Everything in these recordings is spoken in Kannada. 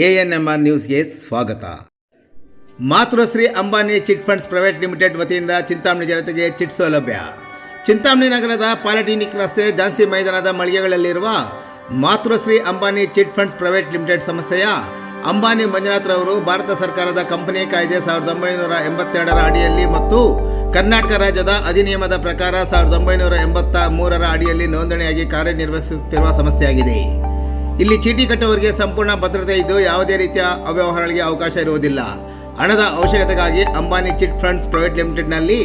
ANMR ನ್ಯೂಸ್ಗೆ ಸ್ವಾಗತ. Matrushri Ambani chit funds private limited ವತಿಯಿಂದ ಚಿಂತಾಮಣಿ ಜನತೆಗೆ ಚಿಟ್ ಸೌಲಭ್ಯ. ಚಿಂತಾಮಣಿ ನಗರದ ಪಾಲಿಟೆಕ್ನಿಕ್ ರಸ್ತೆ ಝಾನ್ಸಿ ಮೈದಾನದ ಮಳಿಗೆಗಳಲ್ಲಿರುವ Matrushri Ambani chit funds private limited ಸಂಸ್ಥೆಯ ಅಂಬಾನಿ ಮಂಜುನಾಥ್ ರವರು ಭಾರತ ಸರ್ಕಾರದ ಕಂಪನಿ ಕಾಯ್ದೆ 1982ರ ಅಡಿಯಲ್ಲಿ ಮತ್ತು ಕರ್ನಾಟಕ ರಾಜ್ಯದ ಅಧಿನಿಯಮದ ಪ್ರಕಾರ 1983ರ ಅಡಿಯಲ್ಲಿ ನೋಂದಣಿಯಾಗಿ ಕಾರ್ಯನಿರ್ವಹಿಸುತ್ತಿರುವ ಸಂಸ್ಥೆಯಾಗಿದೆ. ಇಲ್ಲಿ ಚೀಟಿ ಕಟ್ಟುವವರಿಗೆ ಸಂಪೂರ್ಣ ಭದ್ರತೆ ಇದ್ದು ಯಾವುದೇ ರೀತಿಯ ಅವ್ಯವಹಾರಗಳಿಗೆ ಅವಕಾಶ ಇರುವುದಿಲ್ಲ. ಹಣದ ಅವಶ್ಯಕತೆಗಾಗಿ ಅಂಬಾನಿ ಚಿಟ್ ಫಂಡ್ಸ್ ಪ್ರೈವೇಟ್ ಲಿಮಿಟೆಡ್ನಲ್ಲಿ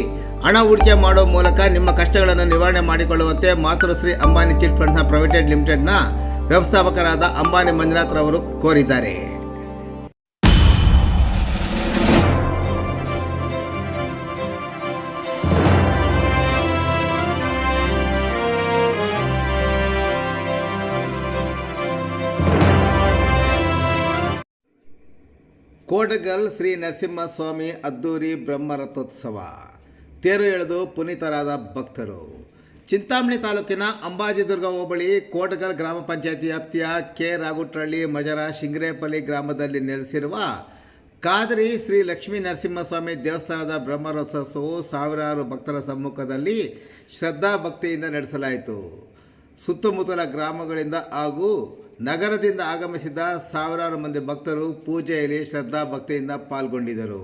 ಹಣ ಹೂಡಿಕೆ ಮಾಡುವ ಮೂಲಕ ನಿಮ್ಮ ಕಷ್ಟಗಳನ್ನು ನಿವಾರಣೆ ಮಾಡಿಕೊಳ್ಳುವಂತೆ ಮಾತೃಶ್ರೀ ಅಂಬಾನಿ ಚಿಟ್ ಫಂಡ್ಸ್ನ ಪ್ರೈವೇಟ್ ಲಿಮಿಟೆಡ್ನ ವ್ಯವಸ್ಥಾಪಕರಾದ ಅಂಬಾನಿ ಮಂಜುನಾಥ್ ರವರು ಕೋರಿದ್ದಾರೆ. ಕೋಟಗಲ್ ಶ್ರೀ ನರಸಿಂಹಸ್ವಾಮಿ ಅದ್ದೂರಿ ಬ್ರಹ್ಮರಥೋತ್ಸವ ತೇರು ಎಳೆದು ಪುನೀತರಾದ ಭಕ್ತರು. ಚಿಂತಾಮಣಿ ತಾಲೂಕಿನ ಅಂಬಾಜಿದುರ್ಗ ಹೋಬಳಿ ಕೋಟಗಲ್ ಗ್ರಾಮ ಪಂಚಾಯತಿ ವ್ಯಾಪ್ತಿಯ ಕೆ ರಾಗುಟ್ರಳ್ಳಿ ಮಜರ ಶಿಂಗ್ರೇಪಲ್ಲಿ ಗ್ರಾಮದಲ್ಲಿ ನೆಲೆಸಿರುವ ಕಾದ್ರಿ ಶ್ರೀ ಲಕ್ಷ್ಮೀ ನರಸಿಂಹಸ್ವಾಮಿ ದೇವಸ್ಥಾನದ ಬ್ರಹ್ಮರಥೋತ್ಸವವು ಸಾವಿರಾರು ಭಕ್ತರ ಸಮ್ಮುಖದಲ್ಲಿ ಶ್ರದ್ಧಾ ಭಕ್ತಿಯಿಂದ ನಡೆಸಲಾಯಿತು. ಸುತ್ತಮುತ್ತಲ ಗ್ರಾಮಗಳಿಂದ ಹಾಗೂ ನಗರದಿಂದ ಆಗಮಿಸಿದ ಸಾವಿರಾರು ಮಂದಿ ಭಕ್ತರು ಪೂಜೆಯಲ್ಲಿ ಶ್ರದ್ಧಾ ಭಕ್ತಿಯಿಂದ ಪಾಲ್ಗೊಂಡಿದ್ದರು.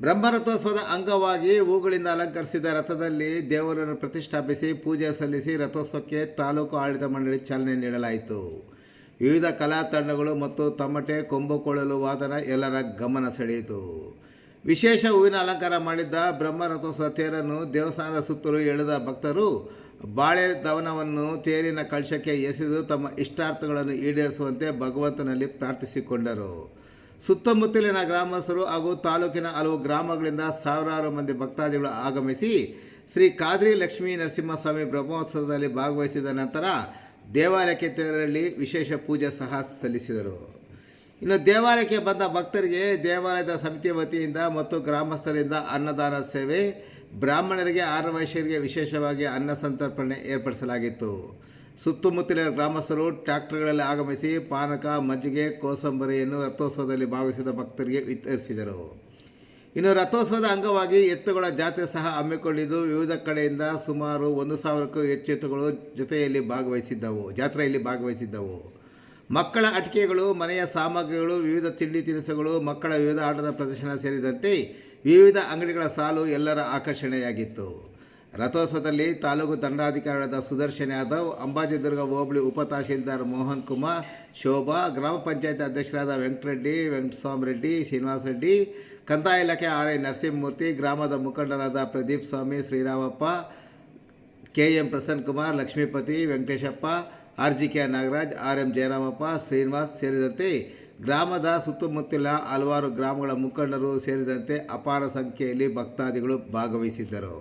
ಬ್ರಹ್ಮರಥೋತ್ಸವದ ಅಂಗವಾಗಿ ಹೂಗಳಿಂದ ಅಲಂಕರಿಸಿದ ರಥದಲ್ಲಿ ದೇವರನ್ನು ಪ್ರತಿಷ್ಠಾಪಿಸಿ ಪೂಜೆ ಸಲ್ಲಿಸಿ ರಥೋತ್ಸವಕ್ಕೆ ತಾಲೂಕು ಆಡಳಿತ ಮಂಡಳಿ ಚಾಲನೆ ನೀಡಲಾಯಿತು. ವಿವಿಧ ಕಲಾ ತಂಡಗಳು ಮತ್ತು ತಮಟೆ, ಕೊಂಬುಕೊಳ್ಳಲು ವಾದನ ಎಲ್ಲರ ಗಮನ ಸೆಳೆಯಿತು. ವಿಶೇಷ ಹೂವಿನ ಅಲಂಕಾರ ಮಾಡಿದ್ದ ಬ್ರಹ್ಮರಥೋತ್ಸವ ತೇರನ್ನು ದೇವಸ್ಥಾನದ ಸುತ್ತಲೂ ಎಳೆದ ಭಕ್ತರು ಬಾಳೆ ದವನವನ್ನು ತೇರಿನ ಕಳಶಕ್ಕೆ ಎಸೆದು ತಮ್ಮ ಇಷ್ಟಾರ್ಥಗಳನ್ನು ಈಡೇರಿಸುವಂತೆ ಭಗವಂತನಲ್ಲಿ ಪ್ರಾರ್ಥಿಸಿಕೊಂಡರು. ಸುತ್ತಮುತ್ತಲಿನ ಗ್ರಾಮಸ್ಥರು ಹಾಗೂ ತಾಲೂಕಿನ ಹಲವು ಗ್ರಾಮಗಳಿಂದ ಸಾವಿರಾರು ಮಂದಿ ಭಕ್ತಾದಿಗಳು ಆಗಮಿಸಿ ಶ್ರೀ ಕಾದ್ರಿ ಲಕ್ಷ್ಮೀ ನರಸಿಂಹಸ್ವಾಮಿ ಬ್ರಹ್ಮೋತ್ಸವದಲ್ಲಿ ಭಾಗವಹಿಸಿದ ನಂತರ ದೇವಾಲಯಕ್ಕೆ ತೆರಳಿ ವಿಶೇಷ ಪೂಜೆ ಸಹ ಸಲ್ಲಿಸಿದರು. ಇನ್ನು ದೇವಾಲಯಕ್ಕೆ ಬಂದ ಭಕ್ತರಿಗೆ ದೇವಾಲಯದ ಸಮಿತಿ ವತಿಯಿಂದ ಮತ್ತು ಗ್ರಾಮಸ್ಥರಿಂದ ಅನ್ನದಾನ ಸೇವೆ, ಬ್ರಾಹ್ಮಣರಿಗೆ, ಆರ್ಯವೈಶ್ಯರಿಗೆ ವಿಶೇಷವಾಗಿ ಅನ್ನ ಸಂತರ್ಪಣೆ ಏರ್ಪಡಿಸಲಾಗಿತ್ತು. ಸುತ್ತಮುತ್ತಲಿನ ಗ್ರಾಮಸ್ಥರು ಟ್ರ್ಯಾಕ್ಟರ್ಗಳಲ್ಲಿ ಆಗಮಿಸಿ ಪಾನಕ, ಮಜ್ಜಿಗೆ, ಕೋಸಂಬರಿಯನ್ನು ರಥೋತ್ಸವದಲ್ಲಿ ಭಾಗವಹಿಸಿದ ಭಕ್ತರಿಗೆ ವಿತರಿಸಿದರು. ಇನ್ನು ರಥೋತ್ಸವದ ಅಂಗವಾಗಿ ಎತ್ತುಗಳ ಜಾತ್ರೆ ಸಹ ಹಮ್ಮಿಕೊಂಡಿದ್ದು ವಿವಿಧ ಕಡೆಯಿಂದ ಸುಮಾರು 1,000ಕ್ಕೂ ಹೆಚ್ಚು ಎತ್ತುಗಳು ಜಾತ್ರೆಯಲ್ಲಿ ಭಾಗವಹಿಸಿದ್ದವು. ಮಕ್ಕಳ ಆಟಿಕೆಗಳು, ಮನೆಯ ಸಾಮಗ್ರಿಗಳು, ವಿವಿಧ ತಿಂಡಿ ತಿನಿಸುಗಳು, ಮಕ್ಕಳ ವಿವಿಧ ಆಟದ ಪ್ರದರ್ಶನ ಸೇರಿದಂತೆ ವಿವಿಧ ಅಂಗಡಿಗಳ ಸಾಲು ಎಲ್ಲರ ಆಕರ್ಷಣೆಯಾಗಿತ್ತು. ರಥೋತ್ಸವದಲ್ಲಿ ತಾಲೂಕು ದಂಡಾಧಿಕಾರಿಗಳಾದ ಸುದರ್ಶನ್ ಯಾದವ್, ಅಂಬಾಜಿದುರ್ಗ ಹೋಬಳಿ ಉಪ ತಹಶೀಲ್ದಾರ್ ಮೋಹನ್ ಕುಮಾರ್, ಶೋಭಾ, ಗ್ರಾಮ ಪಂಚಾಯತ್ ಅಧ್ಯಕ್ಷರಾದ ವೆಂಕಟರೆಡ್ಡಿ, ವೆಂಕಟಸ್ವಾಮಿ ರೆಡ್ಡಿ, ಶ್ರೀನಿವಾಸ ರೆಡ್ಡಿ, ಕಂದಾಯ ಇಲಾಖೆ RI ನರಸಿಂಹಮೂರ್ತಿ, ಗ್ರಾಮದ ಮುಖಂಡರಾದ ಪ್ರದೀಪ್ ಸ್ವಾಮಿ, Sriramappa, KM Prasanna Kumar, Lakshmipathi, Venkateshappa, RGK Nagaraj, RM Jayaramappa, Srinivas ಸೇರಿದಂತೆ ಗ್ರಾಮದ ಸುತ್ತಮುತ್ತಲ ಹಲವಾರು ಗ್ರಾಮಗಳ ಮುಖಂಡರು ಸೇರಿದಂತೆ ಅಪಾರ ಸಂಖ್ಯೆಯಲ್ಲಿ ಭಕ್ತಾದಿಗಳು ಭಾಗವಹಿಸಿದ್ದರು.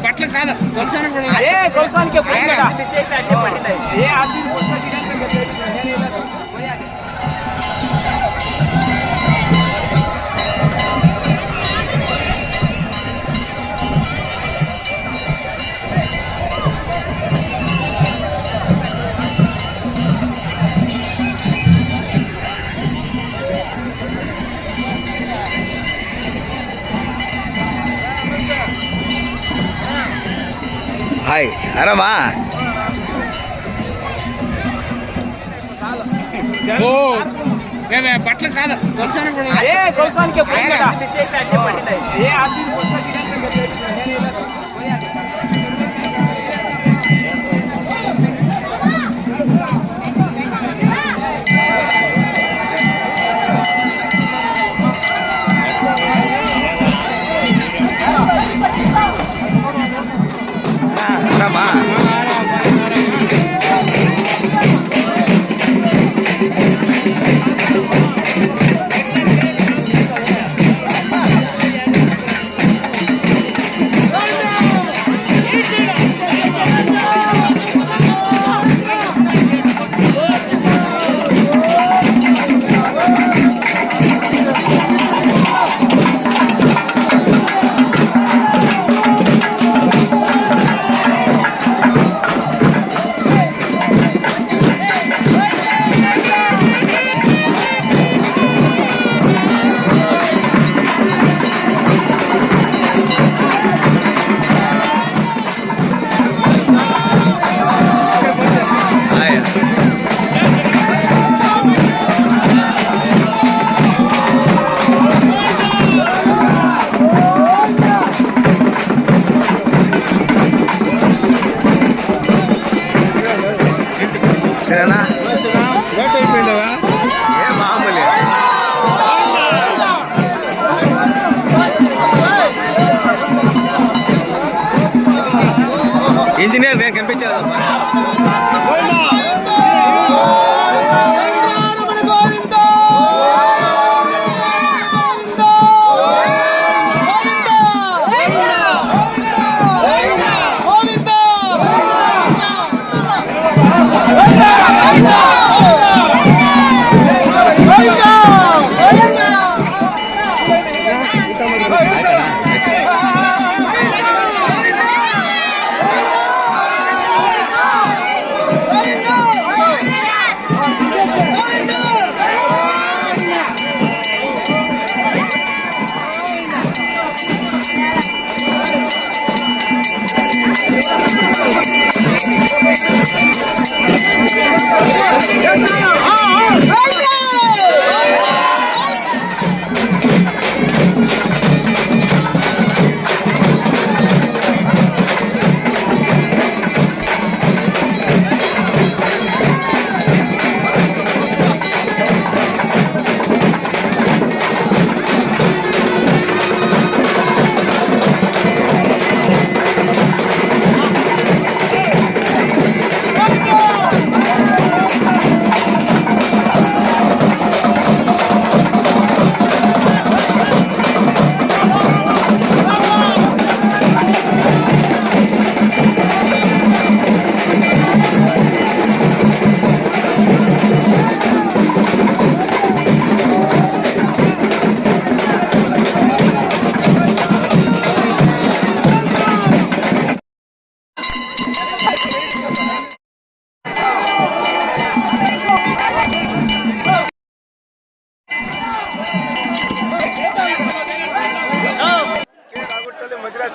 బట్టలు కాదు కొలసానికి ಹಾಯ್ ಆರಾಮ బట్టలు కాదు కొలసానికి ಆರಾಮ సరేనా లేట్ అయిపోయిందా ఏ మామూలు ఇంజనీర్ నేను కనిపించలేదమ్మా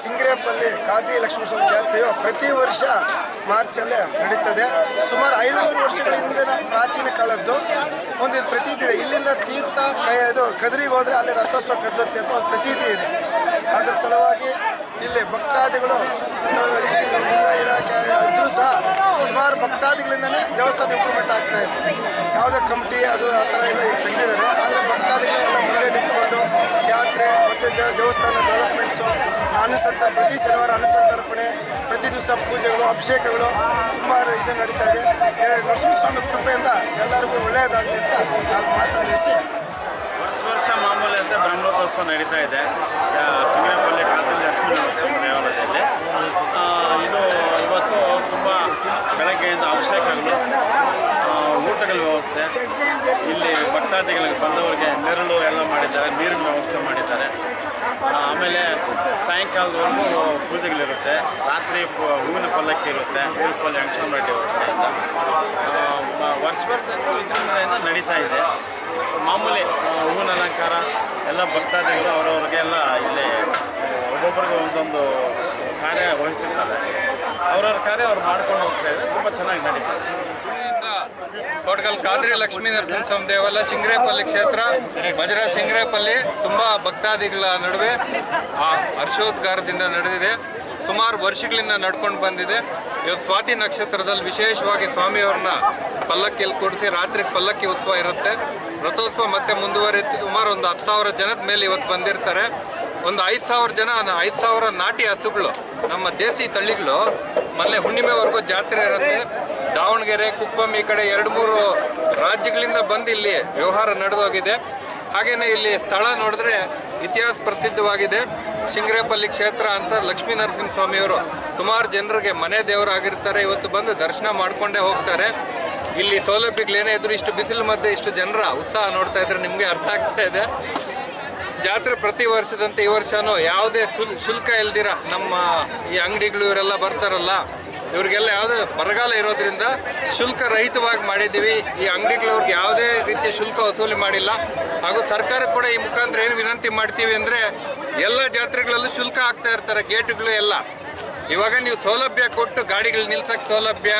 ಸಿಂಗರೇಪಲ್ಲಿ ಖಾದಿ ಲಕ್ಷ್ಮೀಸ್ವಾಮಿ ಜಾತ್ರೆಯು ಪ್ರತಿ ವರ್ಷ ಮಾರ್ಚಲ್ಲೇ ನಡೀತದೆ. ಸುಮಾರು 500 ವರ್ಷಗಳ ಹಿಂದಿನ ಪ್ರಾಚೀನ ಕಾಲದ್ದು ಒಂದು ಪ್ರತೀತಿ ಇದೆ. ಇಲ್ಲಿಂದ ತೀರ್ಥ ಕದರಿಗೆ ಹೋದರೆ ಅಲ್ಲಿ ರಥೋತ್ಸವ ಕದಲುತ್ತೆ ಅಂತ ಒಂದು ಪ್ರತೀತಿ ಇದೆ. ಅದರ ಸಲುವಾಗಿ ಇಲ್ಲಿ ಭಕ್ತಾದಿಗಳು ಇಲಾಖೆ ಇದ್ರೂ ಸಹ ಸುಮಾರು ಭಕ್ತಾದಿಗಳಿಂದನೇ ದೇವಸ್ಥಾನ ಇಂಪ್ರೂವ್ಮೆಂಟ್ ಆಗ್ತದೆ. ನಡೀತಾ ಇದೆ. ಯಾವುದೇ ಕಮಿಟಿ ಅದು ಆ ಥರ ಎಲ್ಲ ಈಗ ತೆಗೆದಿದ್ದಾರೆ. ಆದರೆ ಭಕ್ತಾದಿಗಳೆಲ್ಲ ಮುಂದೆ ನಿಂತ್ಕೊಂಡು ಜಾತ್ರೆ ಮತ್ತು ದೇವಸ್ಥಾನ ಡೆವಲಪ್ಮೆಂಟ್ಸು, ಪ್ರತಿ ಶನಿವಾರ ಅನ್ನಸಂತರ್ಪಣೆ, ಪ್ರತಿ ದಿವಸ ಪೂಜೆಗಳು, ಅಭಿಷೇಕಗಳು ತುಂಬ ಇದು ನಡೀತಾ ಇದೆ. ನರಸಿಂಹಸ್ವಾಮಿ ಕೃಪೆಯಿಂದ ಎಲ್ಲರಿಗೂ ಒಳ್ಳೆಯದಾಗಲಿ ಅಂತ ನಾವು ಮಾತನಾಡಿಸಿ ವರ್ಷ ಮಾಮೂಲಿ ಅಂತ ಬ್ರಹ್ಮರಥೋತ್ಸವ ನಡೀತಾ ಇದೆ ಸಿಂಗನಪಲ್ಲಿ ಕಾತಲ್ಲಿ ಲಕ್ಷ್ಮೀನರಸಿಂಹ ದೇವಾಲಯದಲ್ಲಿ. ಇದು ಇವತ್ತು ತುಂಬ ಬೆಳಗ್ಗೆಯಿಂದ ಅಭಿಷೇಕಗಳು, ಊಟಗಳ ವ್ಯವಸ್ಥೆ, ಇಲ್ಲಿ ಭಕ್ತಾದಿಗಳಿಗೆ ಬಂದವರಿಗೆ ನೆರಳು ಎಲ್ಲ ಮಾಡಿದ್ದಾರೆ, ನೀರಿನ ವ್ಯವಸ್ಥೆ ಮಾಡಿದ್ದಾರೆ. ಆಮೇಲೆ ಸಾಯಂಕಾಲದವರೆಗೂ ಪೂಜೆಗಳಿರುತ್ತೆ. ರಾತ್ರಿ ಹೂವಿನ ಪಲ್ಲಕ್ಕಿ ಇರುತ್ತೆ, ವೀರಪಲ್ಲಿ ಅಂಶನ್ ರೆಡ್ಡಿ ಅವ್ರ ಕಡೆಯಿಂದ ವರ್ಷ ವಿಜೃಂಭಣೆಯಿಂದ ನಡೀತಾ ಇದೆ. ಮಾಮೂಲಿ ಹೂವಿನ ಅಲಂಕಾರ ಎಲ್ಲ ಭಕ್ತಾದಿಗಳು ಅವರವ್ರಿಗೆಲ್ಲ ಇಲ್ಲಿ ಒಬ್ಬೊಬ್ಬರಿಗೆ ಒಂದೊಂದು ಕಾರ್ಯ ವಹಿಸುತ್ತಾರೆ. ಅವ್ರವ್ರ ಕಾರ್ಯ ಅವ್ರು ಮಾಡ್ಕೊಂಡು ಹೋಗ್ತಾ ಇದ್ದಾರೆ. ತುಂಬ ಚೆನ್ನಾಗಿ ನಡೀತಾರೆ. ಕೋಟಗಲ್ ಕಾದ್ರಿ ಲಕ್ಷ್ಮೀ ನರಸಿಂಹ ದೇವಾಲಯ ಶಿಂಗ್ರೇಪಲ್ಲಿ ಕ್ಷೇತ್ರ ವಜ್ರ ಶಿಂಗ್ರೇಪಲ್ಲಿ ತುಂಬ ಭಕ್ತಾದಿಗಳ ನಡುವೆ ಹರ್ಷೋದ್ಗಾರದಿಂದ ನಡೆದಿದೆ. ಸುಮಾರು ವರ್ಷಗಳಿಂದ ನಡ್ಕೊಂಡು ಬಂದಿದೆ. ಇವತ್ತು ಸ್ವಾತಿ ನಕ್ಷತ್ರದಲ್ಲಿ ವಿಶೇಷವಾಗಿ ಸ್ವಾಮಿಯವ್ರನ್ನ ಪಲ್ಲಕ್ಕಿಯಲ್ಲಿ ಕೂಡಿಸಿ ರಾತ್ರಿ ಪಲ್ಲಕ್ಕಿ ಉತ್ಸವ ಇರುತ್ತೆ. ರಥೋತ್ಸವ ಮತ್ತೆ ಮುಂದುವರಿಯುತ್ತೆ. ಸುಮಾರು ಒಂದು 10,000 ಜನದ ಮೇಲೆ ಇವತ್ತು ಬಂದಿರ್ತಾರೆ. ಒಂದು 5,000 ಜನ, 5,000 ನಾಟಿ ಹಸುಗಳು, ನಮ್ಮ ದೇಸಿ ತಳಿಗಳು. ಮೊನ್ನೆ ಹುಣ್ಣಿಮೆವರೆಗೂ ಜಾತ್ರೆ ಇರುತ್ತೆ. ದಾವಣಗೆರೆ, ಕುಪ್ಪಂ ಈ ಕಡೆ 2-3 ರಾಜ್ಯಗಳಿಂದ ಬಂದು ಇಲ್ಲಿ ವ್ಯವಹಾರ ನಡೆದೋಗಿದೆ. ಹಾಗೆಯೇ ಇಲ್ಲಿ ಸ್ಥಳ ನೋಡಿದ್ರೆ ಇತಿಹಾಸ ಪ್ರಸಿದ್ಧವಾಗಿದೆ. ಶಿಂಗ್ರೇಪಲ್ಲಿ ಕ್ಷೇತ್ರ ಅಂತ ಲಕ್ಷ್ಮೀ ನರಸಿಂಹ ಸ್ವಾಮಿಯವರು ಸುಮಾರು ಜನರಿಗೆ ಮನೆ ದೇವರಾಗಿರ್ತಾರೆ. ಇವತ್ತು ಬಂದು ದರ್ಶನ ಮಾಡಿಕೊಂಡೇ ಹೋಗ್ತಾರೆ. ಇಲ್ಲಿ ಸೌಲಭ್ಯಗಳೇನೇ ಇದ್ರು ಇಷ್ಟು ಬಿಸಿಲು ಮಧ್ಯೆ ಇಷ್ಟು ಜನರ ಉತ್ಸಾಹ ನೋಡ್ತಾ ಇದ್ರೆ ನಿಮಗೆ ಅರ್ಥ ಆಗ್ತಾ ಇದೆ. ಜಾತ್ರೆ ಪ್ರತಿ ವರ್ಷದಂತೆ ಈ ವರ್ಷನೂ ಯಾವುದೇ ಶುಲ್ಕ ಇಲ್ದಿರ ನಮ್ಮ ಈ ಅಂಗಡಿಗಳು ಇವರೆಲ್ಲ ಬರ್ತಾರಲ್ಲ, ಇವರಿಗೆಲ್ಲ ಯಾವುದೇ ಬರಗಾಲ ಇರೋದ್ರಿಂದ ಶುಲ್ಕ ರಹಿತವಾಗಿ ಮಾಡಿದ್ದೀವಿ. ಈ ಅಂಗಡಿಗಳವ್ರಿಗೆ ಯಾವುದೇ ರೀತಿಯ ಶುಲ್ಕ ವಸೂಲಿ ಮಾಡಿಲ್ಲ. ಹಾಗೂ ಸರ್ಕಾರ ಕೂಡ ಈ ಮುಖಾಂತರ ಏನು ವಿನಂತಿ ಮಾಡ್ತೀವಿ ಅಂದರೆ, ಎಲ್ಲ ಜಾತ್ರೆಗಳಲ್ಲೂ ಶುಲ್ಕ ಹಾಕ್ತಾ ಇರ್ತಾರೆ, ಗೇಟುಗಳು ಎಲ್ಲ. ಇವಾಗ ನೀವು ಸೌಲಭ್ಯ ಕೊಟ್ಟು ಗಾಡಿಗಳು ನಿಲ್ಸಕ್ಕೆ ಸೌಲಭ್ಯ,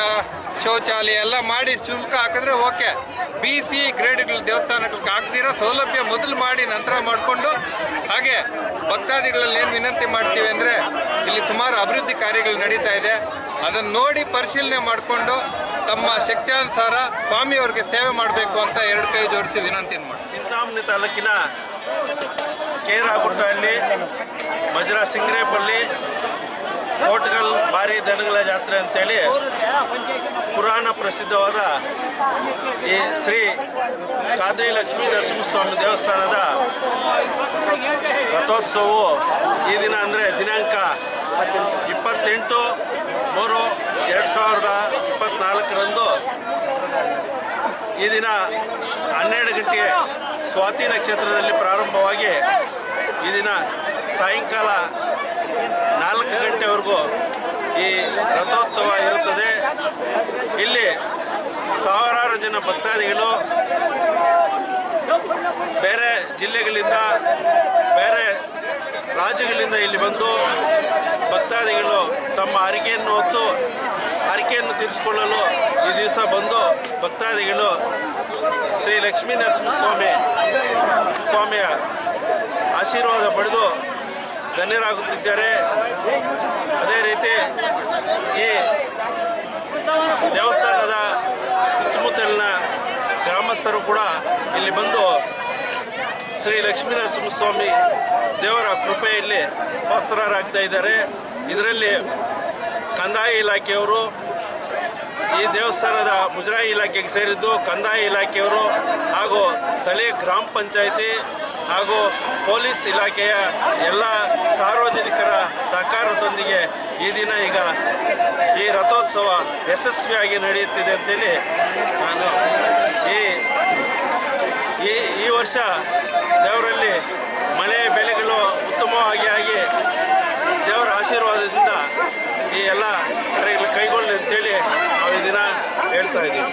ಶೌಚಾಲಯ ಎಲ್ಲ ಮಾಡಿ ಶುಲ್ಕ ಹಾಕಿದ್ರೆ ಓಕೆ. BC ಗ್ರೇಡ್ಗಳು ದೇವಸ್ಥಾನಗಳಿಗೆ ಹಾಕ್ದಿರೋ ಸೌಲಭ್ಯ ಮೊದಲು ಮಾಡಿ ನಂತರ ಮಾಡಿಕೊಂಡು, ಹಾಗೆ ಭಕ್ತಾದಿಗಳಲ್ಲಿ ಏನು ವಿನಂತಿ ಮಾಡ್ತೀವಿ ಅಂದರೆ, ಇಲ್ಲಿ ಸುಮಾರು ಅಭಿವೃದ್ಧಿ ಕಾರ್ಯಗಳು ನಡೀತಾ ಇದೆ. ಅದನ್ನು ನೋಡಿ ಪರಿಶೀಲನೆ ಮಾಡಿಕೊಂಡು ತಮ್ಮ ಶಕ್ತಿಯಾನುಸಾರ ಸ್ವಾಮಿಯವ್ರಿಗೆ ಸೇವೆ ಮಾಡಬೇಕು ಅಂತ 2 ಕೈ ಜೋಡಿಸಿ ವಿನಂತಿ ಮಾಡಿ. ಚಿಂತಾಮಣಿ ತಾಲೂಕಿನ ಕೇರಾಗುಟ್ಟಹಳ್ಳಿ, ವಜ್ರ ಸಿಂಗ್ರೇಪಲ್ಲಿ, ಕೋಟಗಲ್ ಭಾರಿ ದನಗಳ ಜಾತ್ರೆ ಅಂತೇಳಿ ಪುರಾಣ ಪ್ರಸಿದ್ಧವಾದ ಈ ಶ್ರೀ ಕಾದ್ರಿ ಲಕ್ಷ್ಮೀ ನರಸಿಂಹಸ್ವಾಮಿ ದೇವಸ್ಥಾನದ ರಥೋತ್ಸವವು ಈ ದಿನ ಅಂದರೆ ದಿನಾಂಕ 28/3/2024 ಈ ದಿನ 12 ಗಂಟೆಗೆ ಸ್ವಾತಿ ನಕ್ಷತ್ರದಲ್ಲಿ ಪ್ರಾರಂಭವಾಗಿ ಈ ದಿನ ಸಾಯಂಕಾಲ 4 ಗಂಟೆವರೆಗೂ ಈ ರಥೋತ್ಸವ ಇರುತ್ತದೆ. ಇಲ್ಲಿ ಸಾವಿರಾರು ಜನ ಭಕ್ತಾದಿಗಳು ಬೇರೆ ಜಿಲ್ಲೆಗಳಿಂದ, ಬೇರೆ ರಾಜ್ಯಗಳಿಂದ ಇಲ್ಲಿ ಬಂದು ಭಕ್ತಾದಿಗಳು ತಮ್ಮ ಹರಕೆಯನ್ನು ಹೊತ್ತು ಹರಕೆಯನ್ನು ತೀರಿಸಿಕೊಳ್ಳಲು ಈ ದಿವಸ ಬಂದು ಭಕ್ತಾದಿಗಳು ಶ್ರೀ ಲಕ್ಷ್ಮೀ ಸ್ವಾಮಿಯ ಆಶೀರ್ವಾದ ಪಡೆದು ಧನ್ಯರಾಗುತ್ತಿದ್ದಾರೆ. ಅದೇ ರೀತಿ ಈ ದೇವಸ್ಥಾನದ ಸುತ್ತಮುತ್ತಲಿನ ಗ್ರಾಮಸ್ಥರು ಕೂಡ ಇಲ್ಲಿ ಬಂದು ಶ್ರೀ ಲಕ್ಷ್ಮೀ ನರಸಿಂಹಸ್ವಾಮಿ ದೇವರ ಕೃಪೆಯಲ್ಲಿ ಪಾತ್ರರಾಗ್ತಾ ಇದ್ದಾರೆ. ಇದರಲ್ಲಿ ಕಂದಾಯ ಇಲಾಖೆಯವರು, ಈ ದೇವಸ್ಥಾನದ ಮುಜರಾಯಿ ಇಲಾಖೆಗೆ ಸೇರಿದ್ದು ಕಂದಾಯ ಇಲಾಖೆಯವರು ಹಾಗೂ ಸ್ಥಳೀಯ ಗ್ರಾಮ ಪಂಚಾಯಿತಿ ಹಾಗೂ ಪೊಲೀಸ್ ಇಲಾಖೆಯ ಎಲ್ಲ ಸಾರ್ವಜನಿಕರ ಸಹಕಾರದೊಂದಿಗೆ ಈ ದಿನ ಈಗ ಈ ರಥೋತ್ಸವ ಯಶಸ್ವಿಯಾಗಿ ನಡೆಯುತ್ತಿದೆ ಅಂತೇಳಿ ನಾನು ಈ ವರ್ಷ ದೇವರಲ್ಲಿ ಮಳೆ ಬೆಳೆಗಳು ಉತ್ತಮವಾಗಿ ಆಗಿ ದೇವರ ಆಶೀರ್ವಾದದಿಂದ ಈ ಎಲ್ಲ ಕಾರ್ಯಗಳು ಕೈಗೊಳ್ಳಿ ಅಂತೇಳಿ ನಾವು ಈ ದಿನ ಹೇಳ್ತಾ ಇದ್ದೀವಿ.